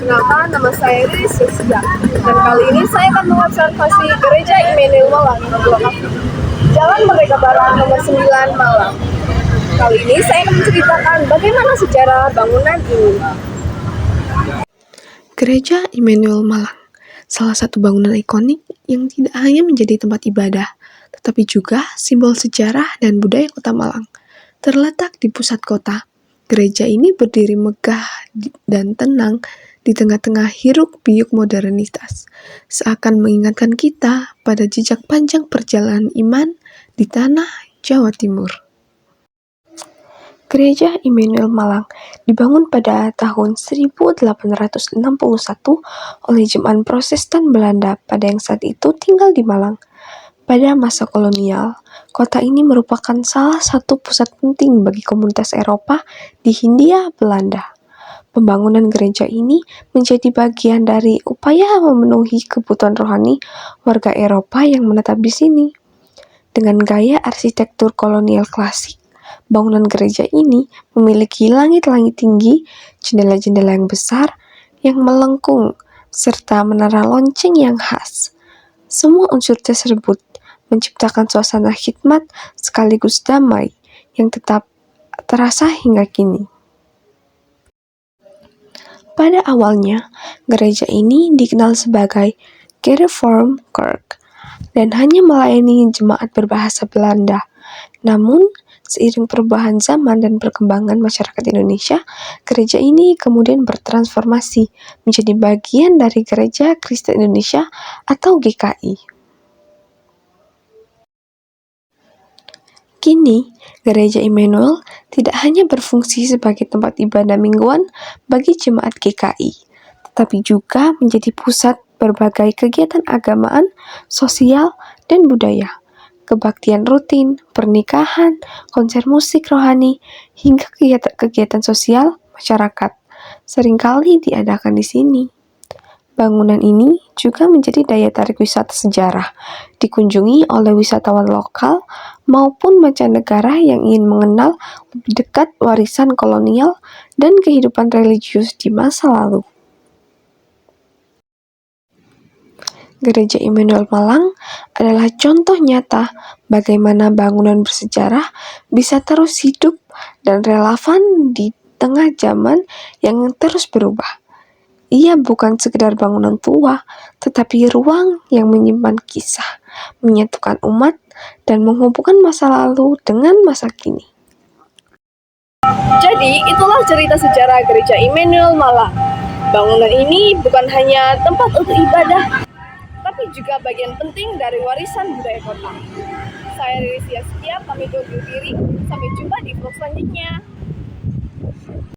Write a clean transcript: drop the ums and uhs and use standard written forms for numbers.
Perkenalkan, nama saya Riris Yesya. Dan kali ini saya akan mengobservasi Gereja Immanuel Malang, Jalan Merdeka Barat nomor 9 Malang. Kali ini saya akan menceritakan bagaimana sejarah bangunan ini. Gereja Immanuel Malang, salah satu bangunan ikonik yang tidak hanya menjadi tempat ibadah, tetapi juga simbol sejarah dan budaya kota Malang. Terletak di pusat kota, gereja ini berdiri megah dan tenang di tengah-tengah hiruk-pikuk modernitas, seakan mengingatkan kita pada jejak panjang perjalanan iman di tanah Jawa Timur. Gereja Immanuel Malang dibangun pada tahun 1861 oleh jemaat Protestan Belanda pada yang saat itu tinggal di Malang. Pada masa kolonial, kota ini merupakan salah satu pusat penting bagi komunitas Eropa di Hindia Belanda. Pembangunan gereja ini menjadi bagian dari upaya memenuhi kebutuhan rohani warga Eropa yang menetap di sini. Dengan gaya arsitektur kolonial klasik, bangunan gereja ini memiliki langit-langit tinggi, jendela-jendela yang besar, yang melengkung, serta menara lonceng yang khas. Semua unsur tersebut menciptakan suasana khidmat sekaligus damai yang tetap terasa hingga kini. Pada awalnya, gereja ini dikenal sebagai Gereformed Kerk dan hanya melayani jemaat berbahasa Belanda. Namun, seiring perubahan zaman dan perkembangan masyarakat Indonesia, gereja ini kemudian bertransformasi menjadi bagian dari Gereja Kristen Indonesia atau GKI. Kini, Gereja Immanuel tidak hanya berfungsi sebagai tempat ibadah mingguan bagi jemaat GKI, tetapi juga menjadi pusat berbagai kegiatan agamaan, sosial, dan budaya. Kebaktian rutin, pernikahan, konser musik rohani, hingga kegiatan sosial masyarakat seringkali diadakan di sini. Bangunan ini juga menjadi daya tarik wisata sejarah, dikunjungi oleh wisatawan lokal maupun mancanegara yang ingin mengenal lebih dekat warisan kolonial dan kehidupan religius di masa lalu. Gereja Immanuel Malang adalah contoh nyata bagaimana bangunan bersejarah bisa terus hidup dan relevan di tengah zaman yang terus berubah. Ia bukan sekedar bangunan tua, tetapi ruang yang menyimpan kisah, menyatukan umat, dan menghubungkan masa lalu dengan masa kini. Jadi, itulah cerita sejarah Gereja Immanuel Malang. Bangunan ini bukan hanya tempat untuk ibadah, tapi juga bagian penting dari warisan budaya kota. Saya Riris Yesya, pamit undur diri. Sampai jumpa di vlog selanjutnya.